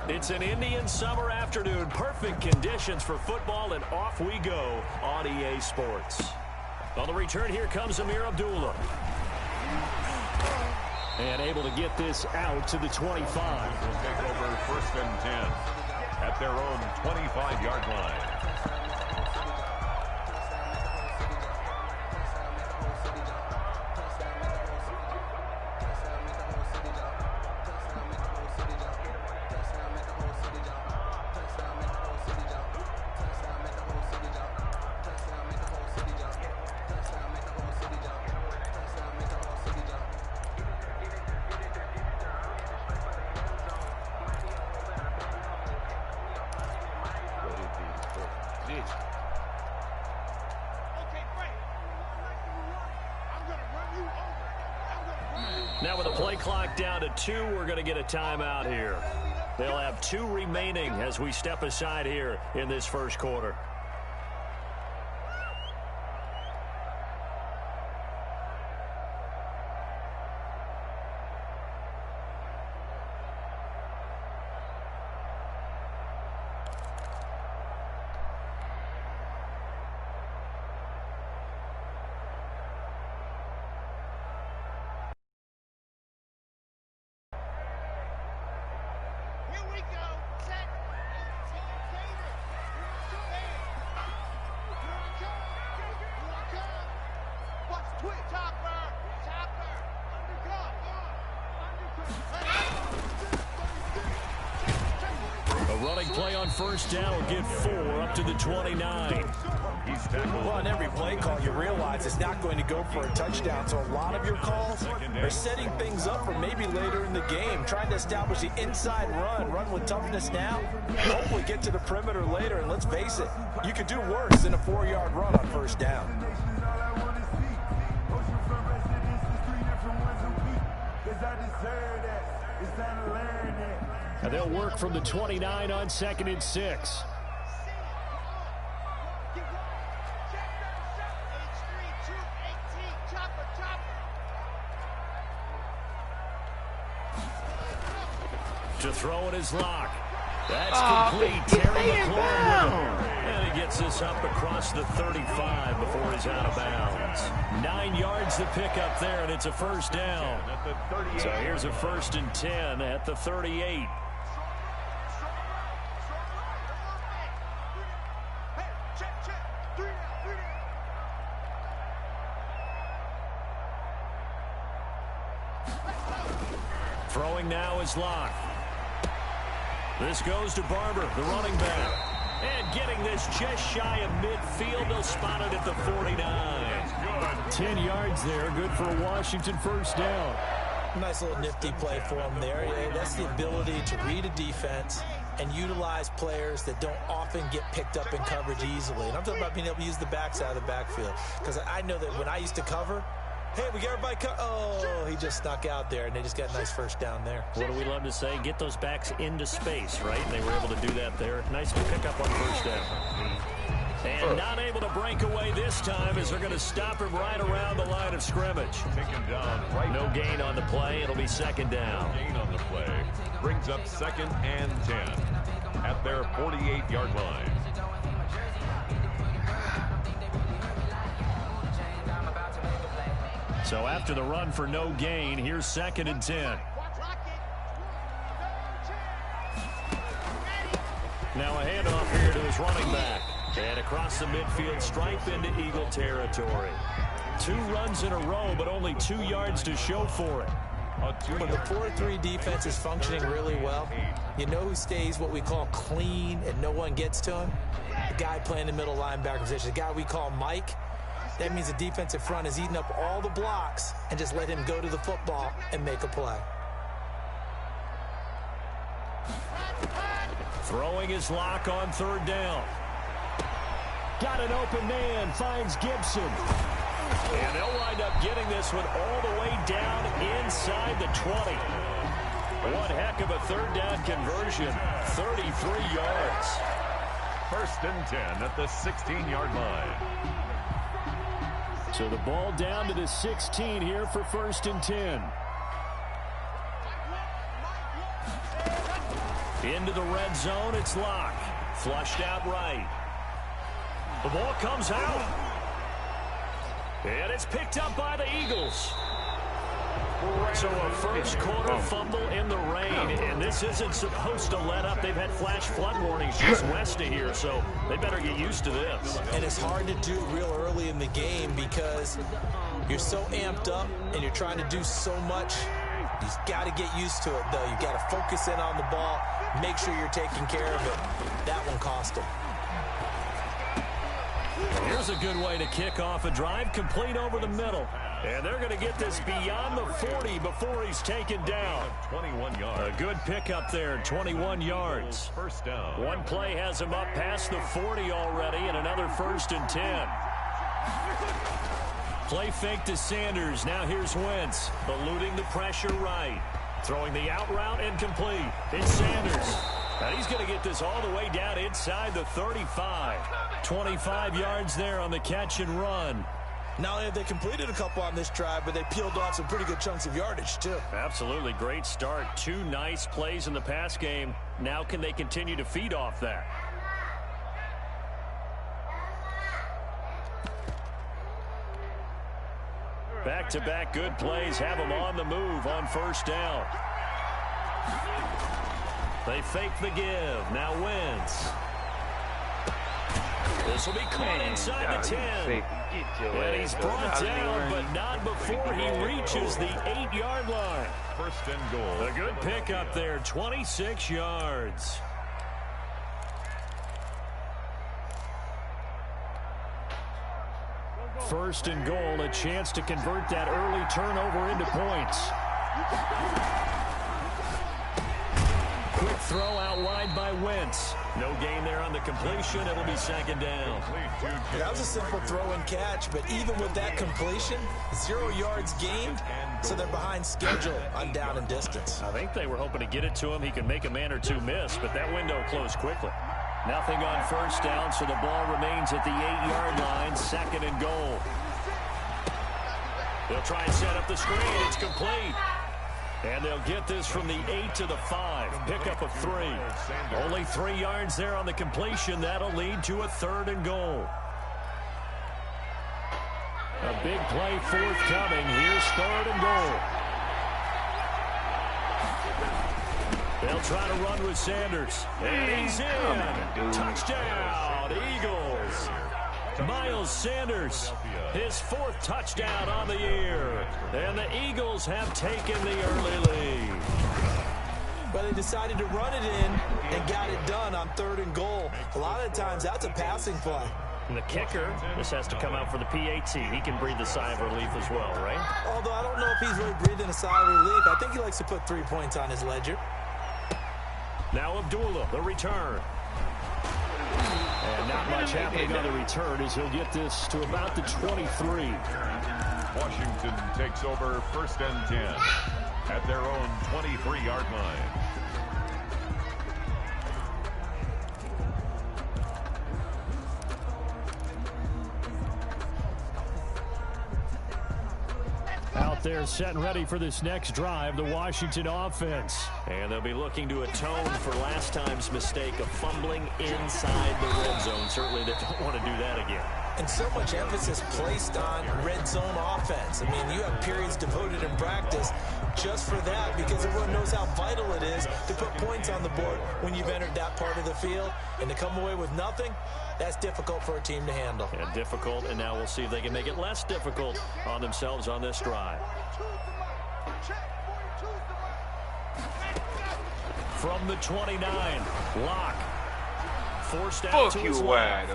It's an Indian summer afternoon. Perfect conditions for football, and off we go on EA Sports. On the return, here comes Amir Abdullah. And able to get this out to the 25. Will take over 1st and 10 at their own 25-yard line. Now with the play clock down to 2, we're going to get a timeout here. They'll have 2 remaining as we step aside here in this first quarter. Running play on first down will get 4 up to the 29. Well, on every play call, you realize it's not going to go for a touchdown. So a lot of your calls are setting things up for maybe later in the game, trying to establish the inside run with toughness now, hopefully get to the perimeter later. And let's face it, you could do worse than a 4-yard run on first down. And they'll work from the 29 on 2nd and 6. To throw it is Locke. That's complete. Terry McLaurin. And he gets this up across the 35 before he's out of bounds. 9 yards to pick up there, and it's a first down. So here's a 1st and 10 at the 38. Throwing now is Locke. This goes to Barber, the running back. And getting this just shy of midfield. They'll spot it at the 49. 10 yards there. Good for a Washington first down. Nice little nifty play for him there. That's the ability to read a defense and utilize players that don't often get picked up in coverage easily. And I'm talking about being able to use the backside of the backfield. Because I know that when I used to cover, hey, we got everybody oh, he just snuck out there, and they just got a nice first down there. What do we love to say? Get those backs into space, right? And they were able to do that there. Nice pickup on first down. And not able to break away this time as they're going to stop him right around the line of scrimmage. Taken down right. No gain on the play. It'll be 2nd down. Gain on the play brings up 2nd and 10 at their 48-yard line. So after the run for no gain, here's 2nd and 10. Now a handoff here to his running back. And across the midfield stripe into Eagle territory. 2 runs in a row, but only 2 yards to show for it. When the 4-3 defense is functioning really well, you know who stays what we call clean and no one gets to him? The guy playing the middle linebacker position, the guy we call Mike. That means the defensive front is eating up all the blocks and just let him go to the football and make a play. Throwing his Locke on 3rd down. Got an open man, finds Gibson. And they'll wind up getting this one all the way down inside the 20. One heck of a 3rd down conversion, 33 yards. 1st and 10 at the 16-yard line. So the ball down to the 16 here for 1st and 10. Into the red zone, it's Locke. Flushed out right. The ball comes out. And it's picked up by the Eagles. So a first quarter fumble in the rain, and this isn't supposed to let up. They've had flash flood warnings just west of here, so they better get used to this. And it's hard to do real early in the game because you're so amped up and you're trying to do so much. You've got to get used to it, though. You've got to focus in on the ball, make sure you're taking care of it. That one cost him. Here's a good way to kick off a drive, complete over the middle. And they're going to get this beyond the 40 before he's taken down. 21 yards. A good pickup there, 21 yards. First down. One play has him up past the 40 already, and another 1st and 10. Play fake to Sanders. Now here's Wentz, eluding the pressure right. Throwing the out route incomplete. It's Sanders. And he's going to get this all the way down inside the 35. 25 yards there on the catch and run. Not only have they completed a couple on this drive, but they peeled off some pretty good chunks of yardage, too. Absolutely. Great start. 2 nice plays in the pass game. Now can they continue to feed off that? Back-to-back good plays have them on the move on first down. They fake the give. Now Wentz. This will be caught inside the 10. And he's brought down, but not before he reaches the 8-yard line. First and goal. A good pickup there, 26 yards. First and goal, a chance to convert that early turnover into points. Quick throw out wide by Wentz. No gain there on the completion. It'll be second down. That was a simple throw and catch, but even with that completion, 0 yards gained, so they're behind schedule on down and distance. I think they were hoping to get it to him. He could make a man or two miss, but that window closed quickly. Nothing on first down, so the ball remains at the 8-yard line, second and goal. They'll try and set up the screen. It's complete. And they'll get this from the 8 to the 5. Pickup of 3. Only 3 yards there on the completion. That'll lead to a 3rd and goal. A big play forthcoming. Here's 3rd and goal. They'll try to run with Sanders. And he's in. Touchdown, Eagles. Miles Sanders, his 4th touchdown on the year. And the Eagles have taken the early lead. But they decided to run it in and got it done on 3rd and goal. A lot of times, that's a passing play. And the kicker, this has to come out for the PAT. He can breathe a sigh of relief as well, right? Although I don't know if he's really breathing a sigh of relief. I think he likes to put 3 points on his ledger. Now Abdullah, the return. And not much happening on the return as he'll get this to about the 23. Washington takes over 1st and 10 at their own 23-yard line. Out there set and ready for this next drive, the Washington offense. And they'll be looking to atone for last time's mistake of fumbling inside the red zone. Certainly they don't want to do that again. And so much emphasis placed on red zone offense. I mean, you have periods devoted in practice just for that because everyone knows how vital it is to put points on the board when you've entered that part of the field. And to come away with nothing, that's difficult for a team to handle. Yeah, difficult, and now we'll see if they can make it less difficult on themselves on this drive. From the 29, Locke. Forced out to his left.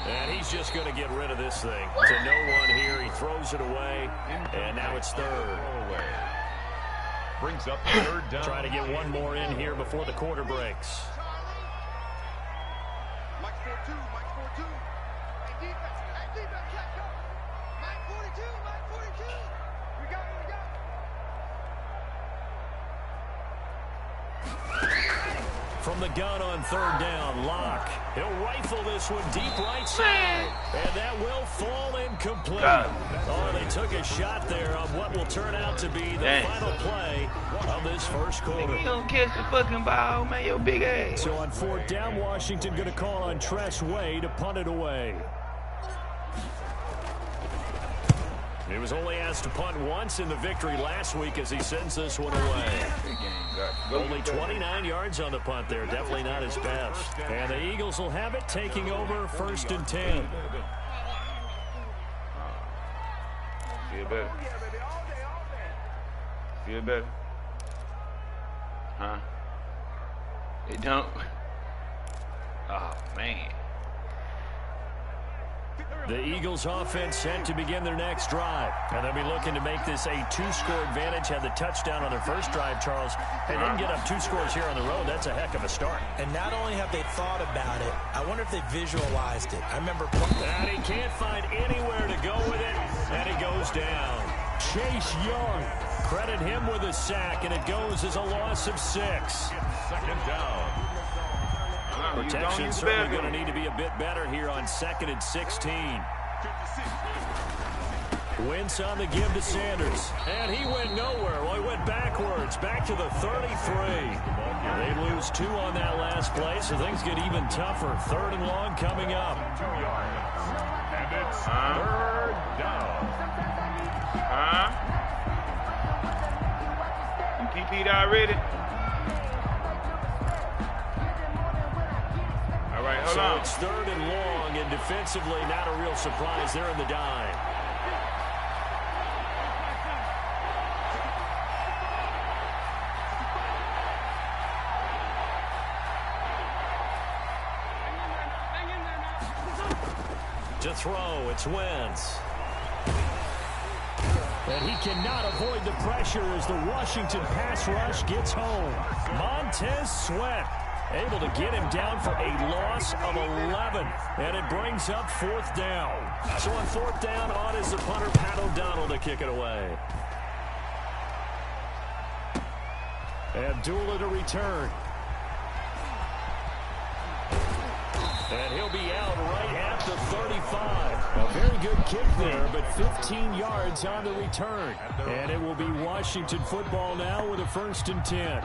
And he's just going to get rid of this thing. To no one here. He throws it away, and now it's 3rd. Brings up 3rd down. Trying to get one more in here before the quarter breaks. From the gun on third down, Locke. He'll rifle this one deep right side. And that will fall incomplete. Oh, they took a shot there on what will turn out to be the final play of this first quarter. You don't catch the fucking ball, man, your big ass. So on fourth down, Washington going to call on Tress Way to punt it away. He was only asked to punt once in the victory last week as he sends this one away. Only 29 yards on the punt there. Definitely not his best. And the Eagles will have it, taking over 1st and 10. Feel better? Feel better? Huh? It don't? Oh, man. The Eagles offense set to begin their next drive. And they'll be looking to make this a 2-score advantage. Had the touchdown on their first drive, Charles, and then get up 2 scores here on the road. That's a heck of a start. And not only have they thought about it, I wonder if they visualized it. I remember... And he can't find anywhere to go with it, and he goes down. Chase Young, credit him with a sack, and it goes as a loss of 6. 2nd down. Protection certainly going to need to be a bit better here on 2nd and 16. Wentz on the give to Sanders. And he went nowhere. Well, he went backwards, back to the 33. They lose 2 on that last play, so things get even tougher. 3rd and long coming up. 2 yards. And it's 3rd down. You PP'd already? So it's 3rd and long, and defensively not a real surprise. They're in the dime. To throw, it's Wentz. And he cannot avoid the pressure as the Washington pass rush gets home. Montez Sweat able to get him down for a loss of 11. And it brings up 4th down. So on 4th down, on is the punter, Pat O'Donnell, to kick it away. Abdullah to return. And he'll be out right at the 35. A very good kick there, but 15 yards on the return. And it will be Washington football now with a 1st and 10.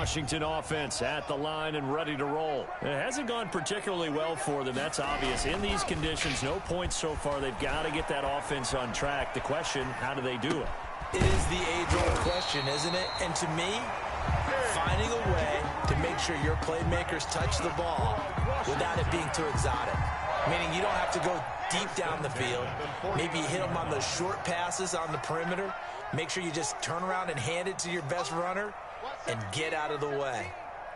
Washington offense at the line and ready to roll. It hasn't gone particularly well for them. That's obvious. In these conditions, no points so far. They've got to get that offense on track. The question, how do they do it? It is the age-old question, isn't it? And to me, finding a way to make sure your playmakers touch the ball without it being too exotic. Meaning you don't have to go deep down the field. Maybe hit them on those short passes on the perimeter. Make sure you just turn around and hand it to your best runner and get out of the way.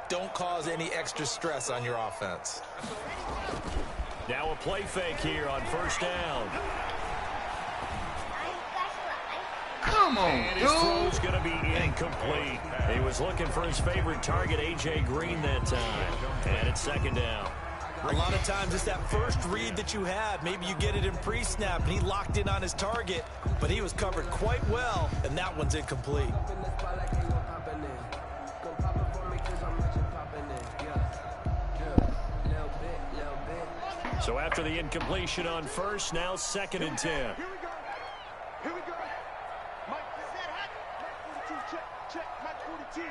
Don't cause any extra stress on your offense. Now a play fake here on 1st down. Come on, and his throw's going to be incomplete. He was looking for his favorite target, A.J. Green, that time. And it's 2nd down. A lot of times it's that first read that you have. Maybe you get it in pre-snap, and he locked in on his target, but he was covered quite well, and that one's incomplete. So after the incompletion on 1st, now 2nd and 10. Here we go. Mike, check, Mike 42.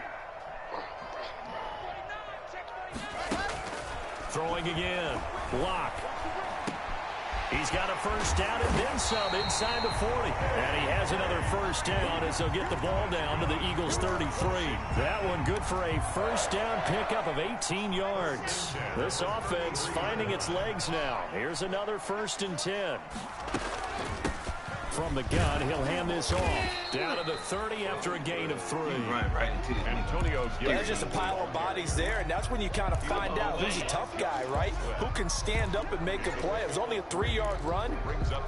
Throwing again. Block. He's got a 1st down and then some inside the 40. And he has another 1st down as they'll get the ball down to the Eagles' 33. That one good for a 1st down pickup of 18 yards. This offense finding its legs now. Here's another 1st and 10. from the gun. He'll hand this off. Down to the 30 after a gain of 3. Right into it. Antonio Yeah, Gibson. there's just a pile of bodies there, and that's when you kind of find out who's a tough guy, right? Who can stand up and make a play. It was only a 3-yard run,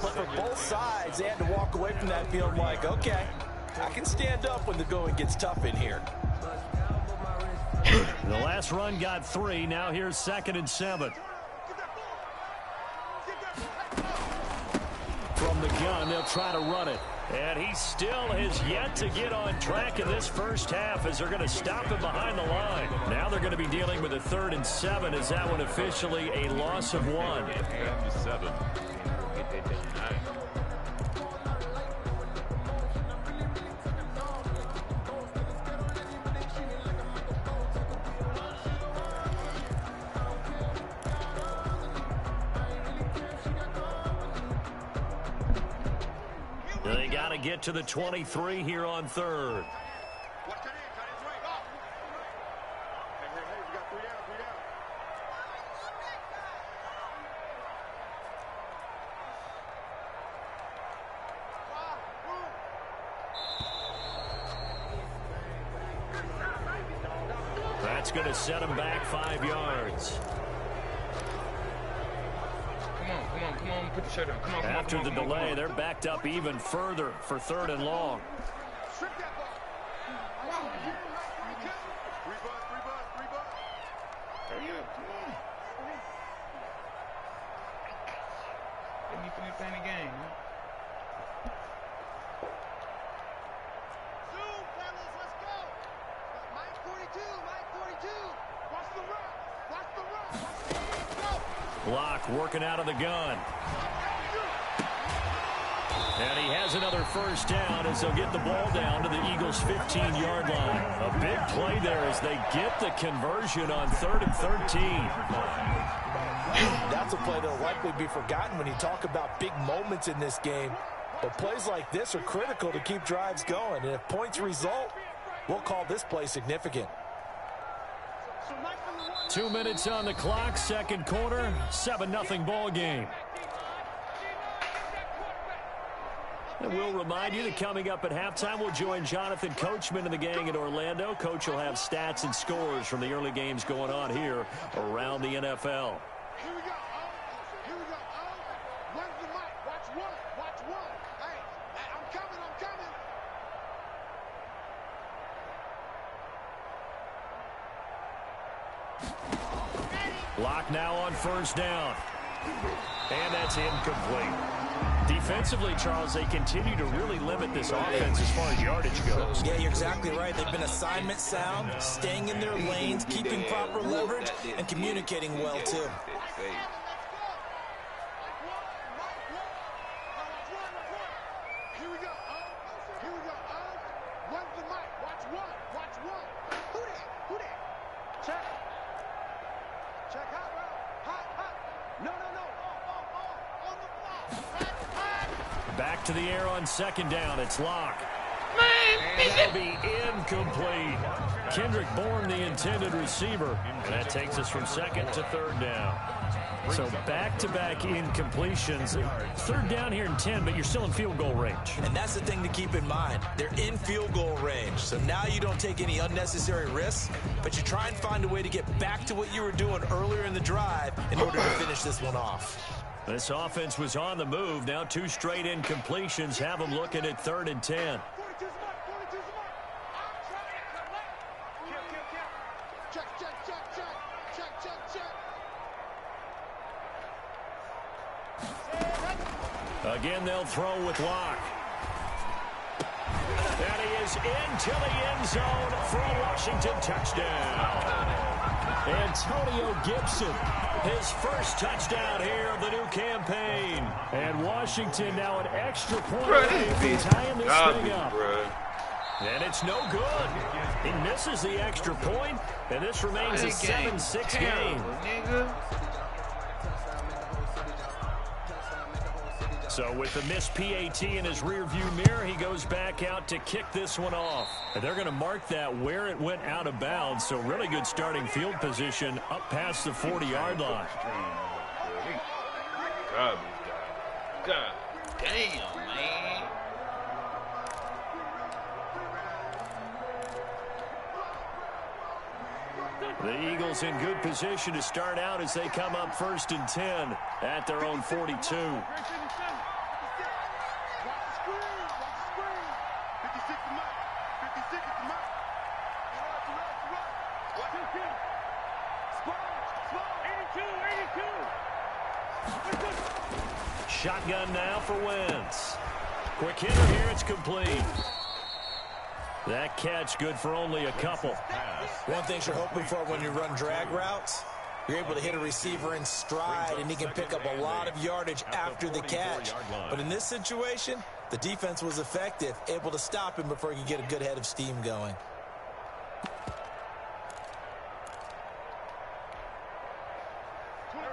but for both sides, they had to walk away from that field like, okay, I can stand up when the going gets tough in here. The last run got 3. Now here's 2nd and 7. From the gun, they'll try to run it. And he still has yet to get on track in this first half as they're going to stop him behind the line. Now they're going to be dealing with a 3rd and 7. Is that one officially a loss of 1? And 7. They got to get to the 23 here on 3rd. That's going to set him back 5 yards. Come on, put the shirt on. Come on, After the delay, they're backed up even further for 3rd and long. Hurry up, come on. Let me finish playing the game, man. Zoom, fellas, let's go. Mike 42, Mike 42. Watch the run. Watch the run. Go. Block working out of the gun. And he has another first down as they'll get the ball down to the Eagles' 15-yard line. A big play there as they get the conversion on 3rd and 13. That's a play that will likely be forgotten when you talk about big moments in this game. But plays like this are critical to keep drives going. And if points result, we'll call this play significant. 2 minutes on the clock, 2nd quarter, 7-0 ball game. And we'll remind you that coming up at halftime, we'll join Jonathan Coachman and the gang in Orlando. Coach will have stats and scores from the early games going on here around the NFL. Here we go. Here we go. Where's the mic? Watch one. Watch one. Hey, I'm coming. Lock now on 1st down. And that's incomplete. Defensively, Charles, they continue to really limit this offense as far as yardage goes. Yeah, you're exactly right. They've been assignment sound, staying in their lanes, keeping proper leverage, and communicating well, too. Here we go. Here we go. Where's the mic? Watch one. Watch one. Who that? Check. Check hot, bro. Hot. No. On the block. Back to the air on 2nd down. It's Locke. Man, That'll be incomplete. Kendrick Bourne, the intended receiver. And that takes us from 2nd to 3rd down. So back-to-back incompletions. 3rd down here in 10, but you're still in field goal range. And that's the thing to keep in mind. They're in field goal range. So now you don't take any unnecessary risks, but you try and find a way to get back to what you were doing earlier in the drive in order to finish this one off. This offense was on the move. Now 2 straight incompletions have them looking at 3rd and 10. 42's mark. Check. Again, they'll throw with Locke. And he is into the end zone for a Washington touchdown. Antonio Gibson, his first touchdown here of the new campaign. And Washington now an extra point away from tying this thing up. And it's no good. He misses the extra point, and this remains a 7-6 game. So with the missed PAT in his rearview mirror, he goes back out to kick this one off. And they're going to mark that where it went out of bounds. So really good starting field position up past the 40-yard line. God damn, man. The Eagles in good position to start out as they come up 1st and 10 at their own 42. Watch the screen. Watch the screen. 56 to Mike. 56 to Mike. Watch this kid. Small. 82. Shotgun now for Wentz. Quick hitter here. It's complete. That catch good for only a couple. One thing you're hoping for when you run drag routes, you're able to hit a receiver in stride, and he can pick up a lot of yardage after the catch. But in this situation, the defense was effective, able to stop him before he could get a good head of steam going.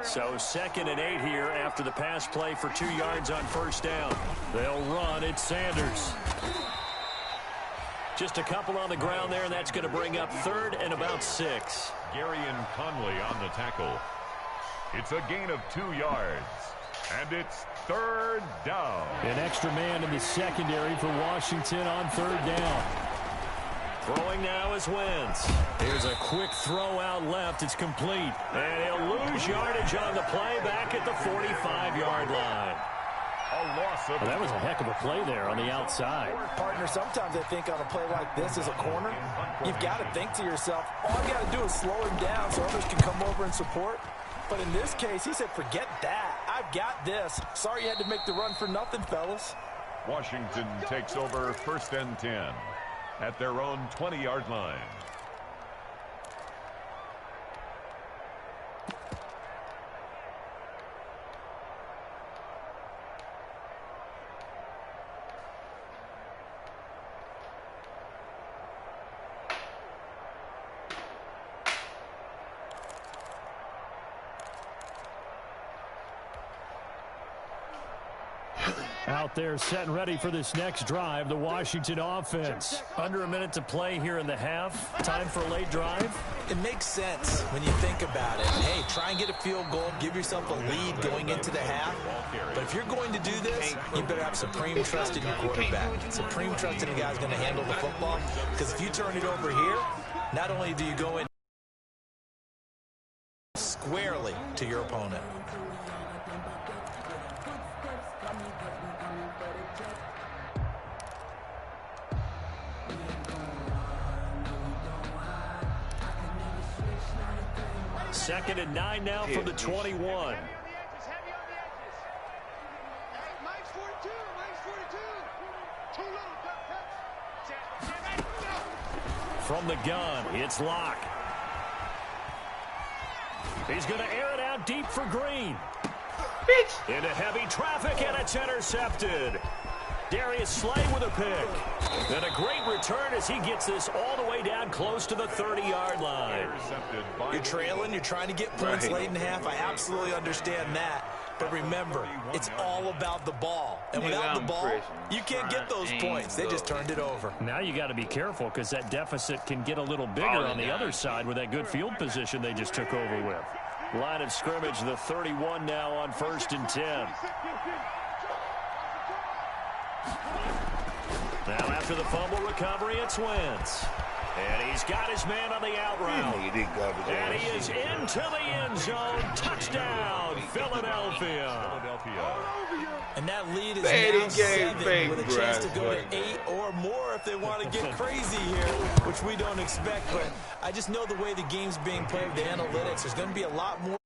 So 2nd and 8 here after the pass play for 2 yards on 1st down. They'll run. It's Sanders. Just a couple on the ground there, and that's going to bring up 3rd and about 6. Gary and Conley on the tackle. It's a gain of 2 yards, and it's 3rd down. An extra man in the secondary for Washington on 3rd down. Throwing now is Wentz. Here's a quick throw out left. It's complete. And he'll lose yardage on the play back at the 45-yard line. Well, that was a heck of a play there on the outside. Partner, sometimes I think on a play like this as a corner, you've got to think to yourself, all you got to do is slow him down so others can come over and support. But in this case, he said, forget that. I've got this. Sorry you had to make the run for nothing, fellas. Washington takes over 1st and 10 at their own 20-yard line. Out there set and ready for this next drive, the Washington offense. Under a minute to play here in the half. Time for a late drive. It makes sense when you think about it. Hey, try and get a field goal, give yourself a lead going into the half. But if you're going to do this, you better have supreme trust in your quarterback. Supreme trust in the guy who's going to handle the football. Because if you turn it over here, not only do you go in squarely to your opponent. Second and 9 now from the 21. Mike's 42. Too little. From the gun, it's Locke. He's going to air it out deep for Green. Into heavy traffic, and it's intercepted. Darius Slay with a pick. And a great return as he gets this all the way down close to the 30-yard line. You're trailing, you're trying to get points late in half. I absolutely understand that. But remember, it's all about the ball. And without the ball, you can't get those points. They just turned it over. Now you got to be careful because that deficit can get a little bigger on the other side with that good field position they just took over with. Line of scrimmage, the 31 now on 1st and 10. Now after the fumble recovery, it's Wentz. And he's got his man on the out route. And he is into the end zone. Touchdown, Philadelphia. And that lead is now 7 with a chance to go to 8 or more if they want to get crazy here, which we don't expect. But I just know the way the game's being played, the analytics, there's going to be a lot more.